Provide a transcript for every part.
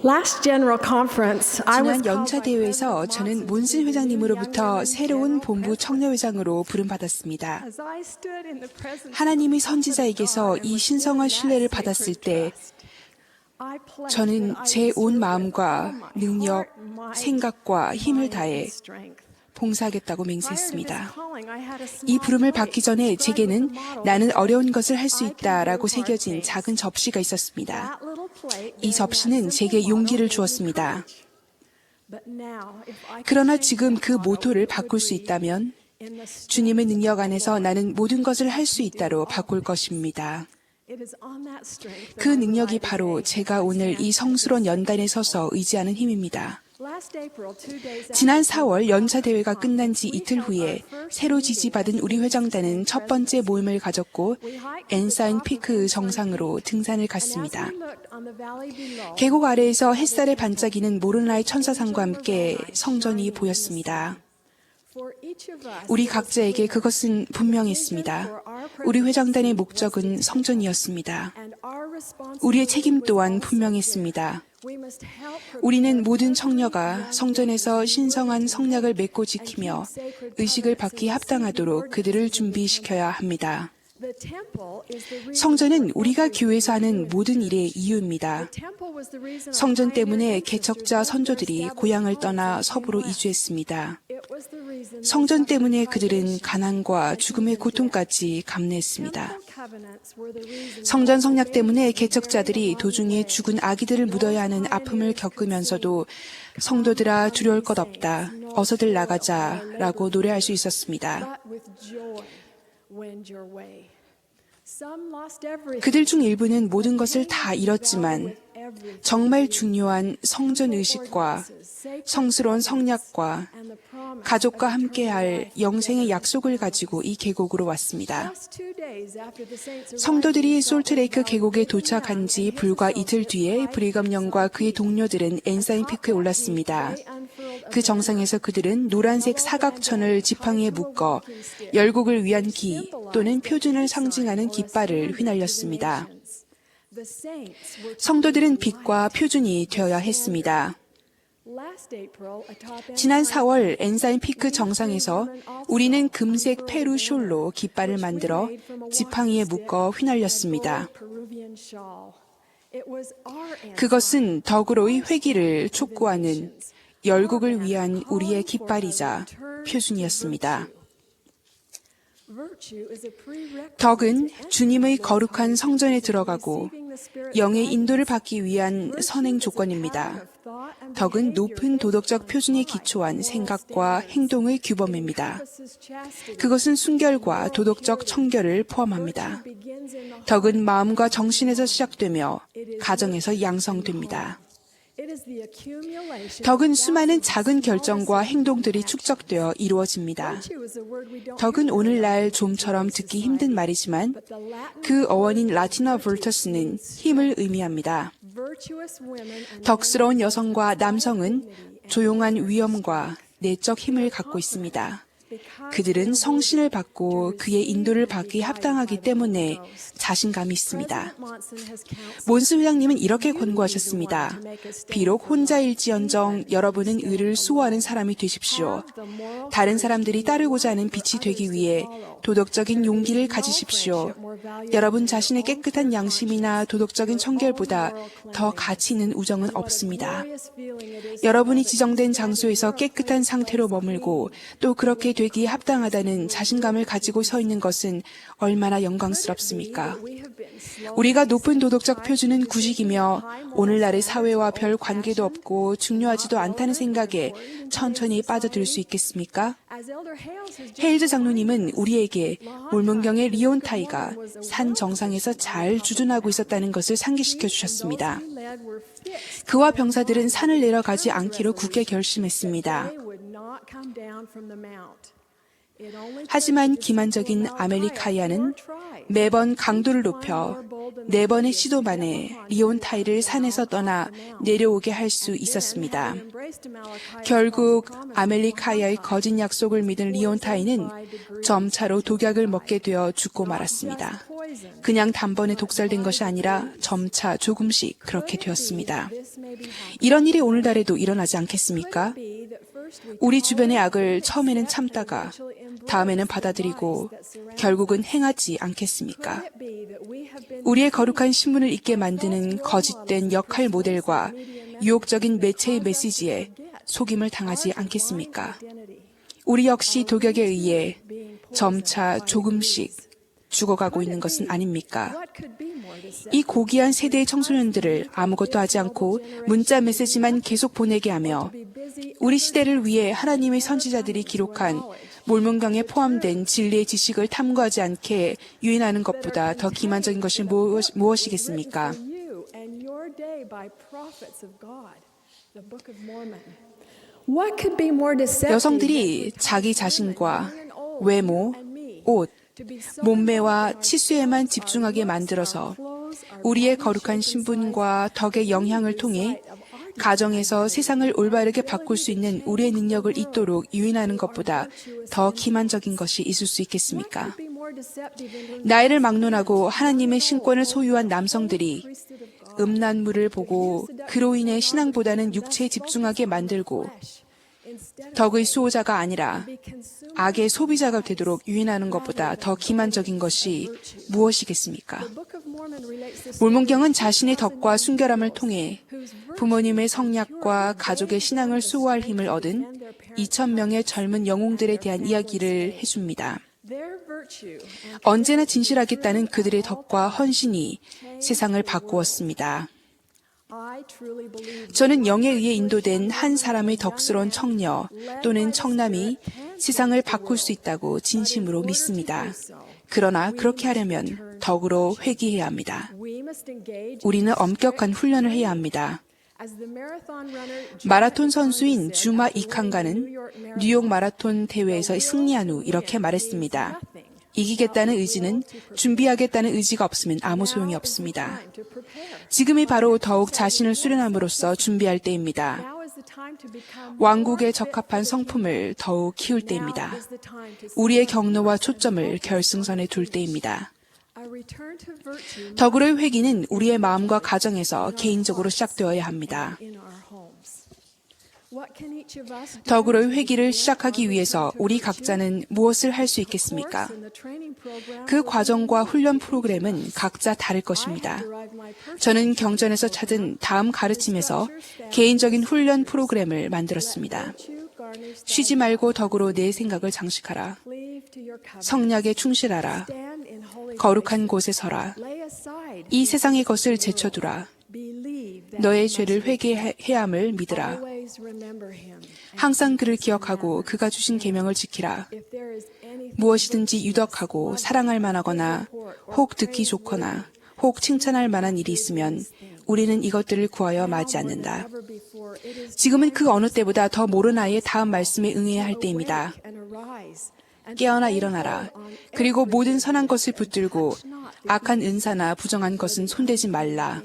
Last General Conference, I was 지난 연차 대회에서 저는 몬슨 회장님으로부터 새로운 본부 청년회장으로 부름받았습니다. as I stood in the presence 하나님의 선지자에게서 이 신성한 신뢰를 받았을 때 저는 제 온 마음과 능력, 생각과 힘을 다해 봉사하겠다고 맹세했습니다. 이 부름을 받기 전에 제게는 나는 어려운 것을 할 수 있다라고 새겨진 작은 접시가 있었습니다. 이 접시는 제게 용기를 주었습니다. 그러나 지금 그 모토를 바꿀 수 있다면 주님의 능력 안에서 나는 모든 것을 할 수 있다로 바꿀 것입니다. 그 능력이 바로 제가 오늘 이 성스러운 연단에 서서 의지하는 힘입니다. 지난 4월 연차 대회가 끝난 지 이틀 후에 새로 지지받은 우리 회장단은 첫 번째 모임을 가졌고 엔사인 피크 정상으로 등산을 갔습니다. 계곡 아래에서 햇살에 반짝이는 모르나의 천사상과 함께 성전이 보였습니다. 우리 각자에게 그것은 분명했습니다. 우리 회장단의 목적은 성전이었습니다. 우리의 책임 또한 분명했습니다. 우리는 모든 청녀가 성전에서 신성한 성약을 맺고 지키며 의식을 받기 합당하도록 그들을 준비시켜야 합니다. 성전은 우리가 교회에서 하는 모든 일의 이유입니다. 성전 때문에 개척자 선조들이 고향을 떠나 서부로 이주했습니다. 성전 때문에 그들은 가난과 죽음의 고통까지 감내했습니다. 성전 성약 때문에 개척자들이 도중에 죽은 아기들을 묻어야 하는 아픔을 겪으면서도 성도들아 두려울 것 없다. 어서들 나가자 라고 노래할 수 있었습니다. 그들 중 일부는 모든 것을 다 잃었지만 정말 중요한 성전 의식과 성스러운 성약과 가족과 함께할 영생의 약속을 가지고 이 계곡으로 왔습니다. 성도들이 솔트레이크 계곡에 도착한 지 불과 이틀 뒤에 브리검 영과 그의 동료들은 엔사인 피크에 올랐습니다. 그 정상에서 그들은 노란색 사각천을 지팡이에 묶어 열국을 위한 기 또는 표준을 상징하는 깃발을 휘날렸습니다. 성도들은 빛과 표준이 되어야 했습니다. 지난 4월 엔사인 피크 정상에서 우리는 금색 페루 숄로 깃발을 만들어 지팡이에 묶어 휘날렸습니다. 그것은 덕으로의 회귀를 촉구하는 열국을 위한 우리의 깃발이자 표준이었습니다. 덕은 주님의 거룩한 성전에 들어가고 영의 인도를 받기 위한 선행 조건입니다. 덕은 높은 도덕적 표준에 기초한 생각과 행동의 규범입니다. 그것은 순결과 도덕적 청결을 포함합니다. 덕은 마음과 정신에서 시작되며 가정에서 양성됩니다. 덕은 수많은 작은 결정과 행동들이 축적되어 이루어집니다. 덕은 오늘날 좀처럼 듣기 힘든 말이지만 그 어원인 라틴어 virtus는 힘을 의미합니다. 덕스러운 여성과 남성은 조용한 위엄과 내적 힘을 갖고 있습니다. 그들은 성신을 받고 그의 인도를 받기 합당하기 때문에 자신감이 있습니다. 몬슨 회장님은 이렇게 권고하셨습니다. 비록 혼자일지언정 여러분은 의를 수호하는 사람이 되십시오. 다른 사람들이 따르고자 하는 빛이 되기 위해 도덕적인 용기를 가지십시오. 여러분 자신의 깨끗한 양심이나 도덕적인 청결보다 더 가치 있는 우정은 없습니다. 여러분이 지정된 장소에서 깨끗한 상태로 머물고 또 그렇게 되기에 합당하다는 자신감을 가지고 서 있는 것은 얼마나 영광스럽습니까? 우리가 높은 도덕적 표준은 구식이며 오늘날의 사회와 별 관계도 없고 중요하지도 않다는 생각에 천천히 빠져들 수 있겠습니까? 헤일즈 장로님은 우리에게 몰몬경의 리온타이가 산 정상에서 잘 주둔하고 있었다는 것을 상기시켜 주셨습니다. 그와 병사들은 산을 내려가지 않기로 굳게 결심했습니다. 하지만 기만적인 아멜리카이아는 매번 강도를 높여 4번의 시도 만에 리온타이를 산에서 떠나 내려오게 할 수 있었습니다. 결국 아멜리카이아의 거짓 약속을 믿은 리온타이는 점차로 독약을 먹게 되어 죽고 말았습니다. 그냥 단번에 독살된 것이 아니라 점차 조금씩 그렇게 되었습니다. 이런 일이 오늘날에도 일어나지 않겠습니까? 우리 주변의 악을 처음에는 참다가 다음에는 받아들이고 결국은 행하지 않겠습니까? 우리의 거룩한 신분을 잊게 만드는 거짓된 역할 모델과 유혹적인 매체의 메시지에 속임을 당하지 않겠습니까? 우리 역시 독약에 의해 점차 조금씩 죽어가고 있는 것은 아닙니까? 이 고귀한 세대의 청소년들을 아무것도 하지 않고 문자 메시지만 계속 보내게 하며 우리 시대를 위해 하나님의 선지자들이 기록한 몰문경에 포함된 진리의 지식을 탐구하지 않게 유인하는 것보다 더 기만적인 것이 무엇이겠습니까? 여성들이 자기 자신과 외모, 옷, 몸매와 치수에만 집중하게 만들어서 우리의 거룩한 신분과 덕의 영향을 통해 가정에서 세상을 올바르게 바꿀 수 있는 우리의 능력을 잊도록 유인하는 것보다 더 기만적인 것이 있을 수 있겠습니까? 나이를 막론하고 하나님의 신권을 소유한 남성들이 음란물을 보고 그로 인해 신앙보다는 육체에 집중하게 만들고 덕의 수호자가 아니라 악의 소비자가 되도록 유인하는 것보다 더 기만적인 것이 무엇이겠습니까? 몰몬경은 자신의 덕과 순결함을 통해 부모님의 성약과 가족의 신앙을 수호할 힘을 얻은 2,000명의 젊은 영웅들에 대한 이야기를 해줍니다. 언제나 진실하겠다는 그들의 덕과 헌신이 세상을 바꾸었습니다. 저는 영에 의해 인도된 한 사람의 덕스러운 청녀 또는 청남이 세상을 바꿀 수 있다고 진심으로 믿습니다. 그러나 그렇게 하려면 덕으로 회귀해야 합니다. 우리는 엄격한 훈련을 해야 합니다. 마라톤 선수인 주마 이칸가는 뉴욕 마라톤 대회에서 승리한 후 이렇게 말했습니다. 이기겠다는 의지는 준비하겠다는 의지가 없으면 아무 소용이 없습니다. 지금이 바로 더욱 자신을 수련함으로써 준비할 때입니다. 왕국에 적합한 성품을 더욱 키울 때입니다. 우리의 경로와 초점을 결승선에 둘 때입니다. 덕으로의 회귀는 우리의 마음과 가정에서 개인적으로 시작되어야 합니다. 덕으로의 회귀를 시작하기 위해서 우리 각자는 무엇을 할 수 있겠습니까? 그 과정과 훈련 프로그램은 각자 다를 것입니다. 저는 경전에서 찾은 다음 가르침에서 개인적인 훈련 프로그램을 만들었습니다. 쉬지 말고 덕으로 내 생각을 장식하라. 성약에 충실하라. 거룩한 곳에 서라. 이 세상의 것을 제쳐두라. 너의 죄를 회개해야 함을 믿으라. 항상 그를 기억하고 그가 주신 계명을 지키라. 무엇이든지 유덕하고 사랑할 만하거나 혹 듣기 좋거나 혹 칭찬할 만한 일이 있으면 우리는 이것들을 구하여 마지 않는다. 지금은 그 어느 때보다 더 모르나의 다음 말씀에 응해야 할 때입니다. 깨어나 일어나라. 그리고 모든 선한 것을 붙들고 악한 은사나 부정한 것은 손대지 말라.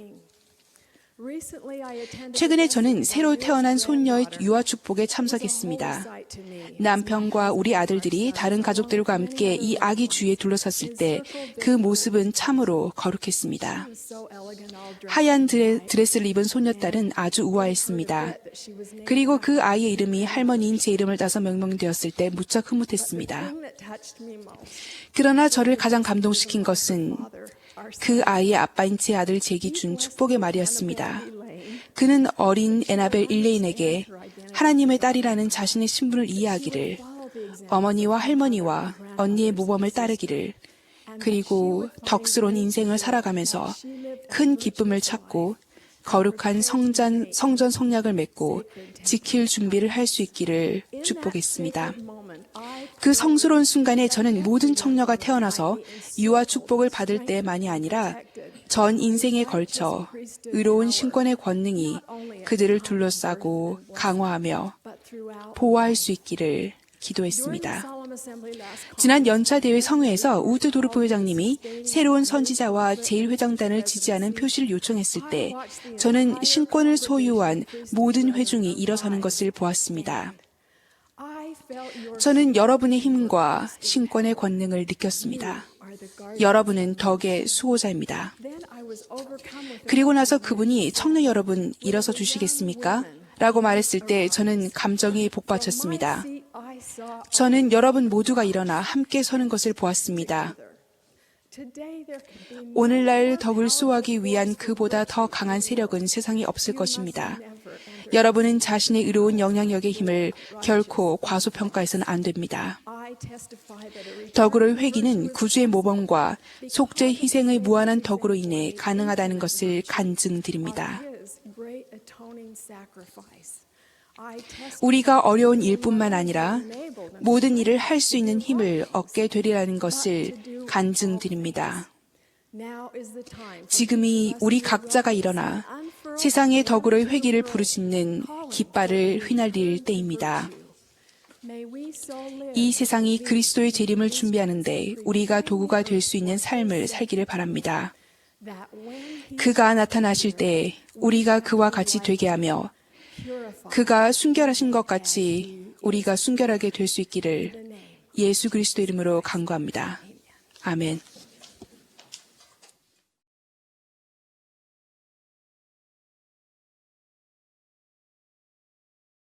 최근에 저는 새로 태어난 손녀의 유아 축복에 참석했습니다. 남편과 우리 아들들이 다른 가족들과 함께 이 아기 주위에 둘러섰을 때 그 모습은 참으로 거룩했습니다. 하얀 드레스를 입은 손녀딸은 아주 우아했습니다. 그리고 그 아이의 이름이 할머니인 제 이름을 따서 명명되었을 때 무척 흐뭇했습니다. 그러나 저를 가장 감동시킨 것은 그 아이의 아빠인 제 아들 잭이 준 축복의 말이었습니다. 그는 어린 에나벨 일레인에게 하나님의 딸이라는 자신의 신분을 이해하기를, 어머니와 할머니와 언니의 모범을 따르기를, 그리고 덕스러운 인생을 살아가면서 큰 기쁨을 찾고 거룩한 성전 성약을 맺고 지킬 준비를 할 수 있기를 축복했습니다. 그 성스러운 순간에 저는 모든 청녀가 태어나서 유아 축복을 받을 때만이 아니라 전 인생에 걸쳐 의로운 신권의 권능이 그들을 둘러싸고 강화하며 보호할 수 있기를 기도했습니다. 지난 연차 대회 성회에서 우드 도르프 회장님이 새로운 선지자와 제1회장단을 지지하는 표시를 요청했을 때 저는 신권을 소유한 모든 회중이 일어서는 것을 보았습니다. 저는 여러분의 힘과 신권의 권능을 느꼈습니다. 여러분은 덕의 수호자입니다. Then I was overcome with 그리고 나서 그분이 청년 여러분 일어서 주시겠습니까? 라고 말했을 때 저는 감정이 복받쳤습니다. seat I saw 저는 여러분 모두가 일어나 함께 서는 것을 보았습니다. today there can be 오늘날 덕을 수호하기 위한 그보다 더 강한 세력은 세상에 없을 것입니다. 여러분은 자신의 의로운 영향력의 힘을 결코 과소평가해서는 안 됩니다. I testify that a return 덕으로의 회귀는 구주의 모범과 속죄의 희생의 무한한 덕으로 인해 가능하다는 것을 간증드립니다. his great atoning sacrifice. I testify 우리가 어려운 일뿐만 아니라 모든 일을 할 수 있는 힘을 얻게 되리라는 것을 간증드립니다. now is the time for 지금이 우리 각자가 일어나 세상의 덕으로의 회귀를 부르짖는 깃발을 휘날릴 때입니다. may we so live 이 세상이 그리스도의 재림을 준비하는데 우리가 도구가 될 수 있는 삶을 살기를 바랍니다. that when 그가 나타나실 때 우리가 그와 같이 되게 하며 그가 순결하신 것 같이 우리가 순결하게 될 수 있기를 예수 그리스도 이름으로 간구합니다. 아멘.